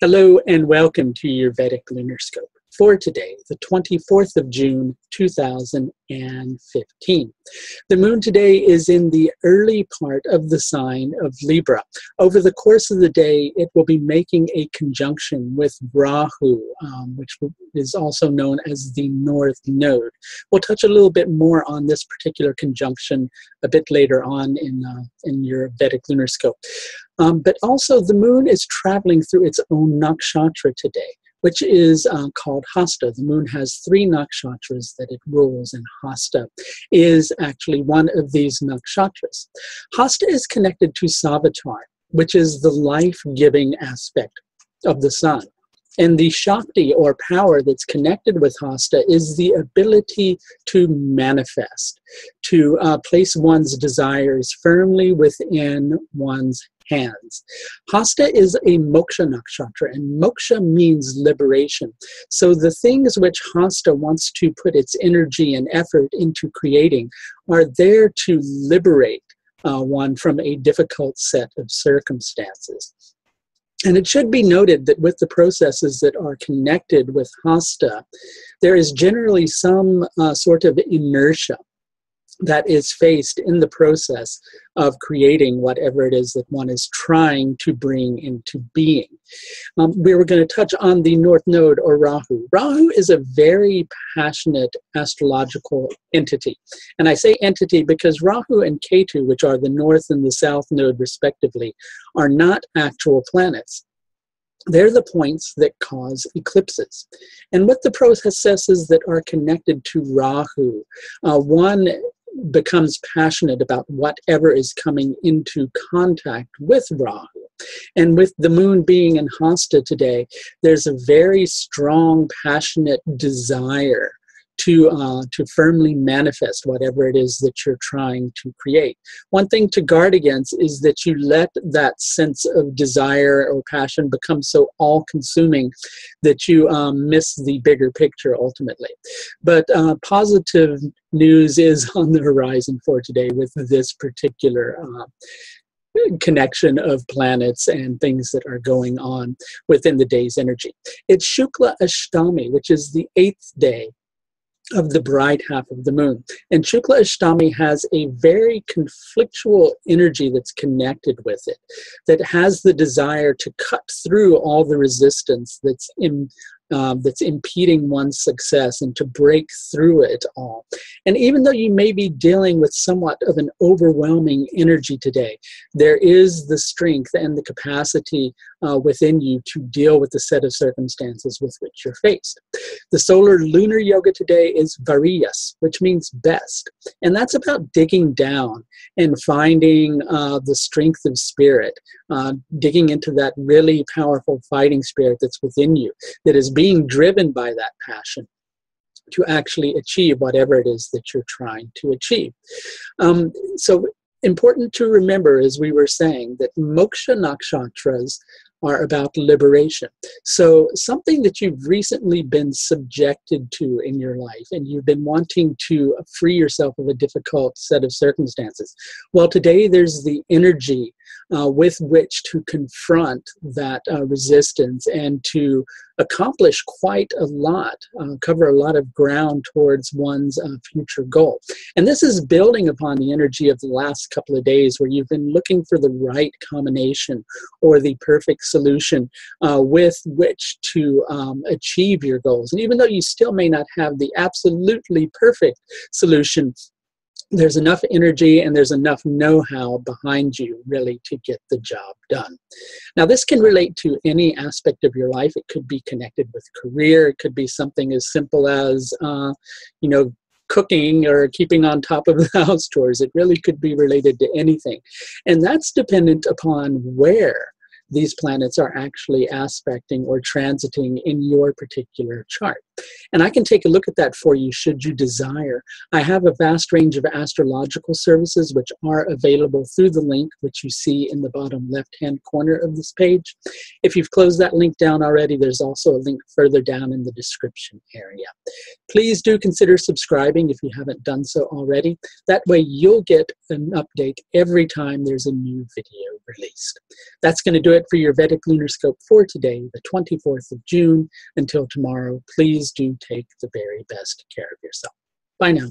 Hello and welcome to your Vedic Lunar Scope for today, the 24th of June, 2015. The moon today is in the early part of the sign of Libra. Over the course of the day, it will be making a conjunction with Rahu, which is also known as the North Node. We'll touch a little bit more on this particular conjunction a bit later on in your Vedic Lunar Scope. But also the moon is traveling through its own nakshatra today, which is called Hasta. The moon has 3 nakshatras that it rules, and Hasta is actually one of these nakshatras. Hasta is connected to Savitar, which is the life-giving aspect of the sun. And the Shakti, or power, that's connected with Hasta is the ability to manifest, to place one's desires firmly within one's hands. Hasta is a moksha nakshatra, and moksha means liberation. So the things which Hasta wants to put its energy and effort into creating are there to liberate one from a difficult set of circumstances. And it should be noted that with the processes that are connected with Hasta, there is generally some sort of inertia that is faced in the process of creating whatever it is that one is trying to bring into being. We were going to touch on the North Node, or Rahu. Rahu is a very passionate astrological entity. And I say entity because Rahu and Ketu, which are the North and the South Node respectively, are not actual planets. They're the points that cause eclipses. And with the processes that are connected to Rahu, one becomes passionate about whatever is coming into contact with Rahu. And with the moon being in Hasta today, there's a very strong, passionate desire to firmly manifest whatever it is that you're trying to create. One thing to guard against is that you let that sense of desire or passion become so all-consuming that you miss the bigger picture ultimately. But positive news is on the horizon for today with this particular connection of planets and things that are going on within the day's energy. It's Shukla Ashtami, which is the 8th day of the bright half of the moon. And Shukla Ashtami has a very conflictual energy that's connected with it, that has the desire to cut through all the resistance that's impeding one's success and to break through it all. And even though you may be dealing with somewhat of an overwhelming energy today, there is the strength and the capacity within you to deal with the set of circumstances with which you're faced. The solar lunar yoga today is Variyas, which means best. And that's about digging down and finding the strength of spirit, digging into that really powerful fighting spirit that's within you, that is being driven by that passion to actually achieve whatever it is that you're trying to achieve. So important to remember, as we were saying, that moksha nakshatras are about liberation. So something that you've recently been subjected to in your life and you've been wanting to free yourself of a difficult set of circumstances. Well, today there's the energy with which to confront that resistance and to accomplish quite a lot, cover a lot of ground towards one's future goal. And this is building upon the energy of the last couple of days where you've been looking for the right combination or the perfect solution with which to achieve your goals. And even though you still may not have the absolutely perfect solution, there's enough energy and there's enough know-how behind you really to get the job done. Now, this can relate to any aspect of your life. It could be connected with career. It could be something as simple as, cooking or keeping on top of the house chores. It really could be related to anything. And that's dependent upon where these planets are actually aspecting or transiting in your particular chart. And I can take a look at that for you should you desire. I have a vast range of astrological services which are available through the link which you see in the bottom left-hand corner of this page. If you've closed that link down already, there's also a link further down in the description area. Please do consider subscribing if you haven't done so already. That way you'll get an update every time there's a new video released. That's going to do it it for your Vedic Lunar Scope for today, the 24th of June. Until tomorrow, please do take the very best care of yourself. Bye now.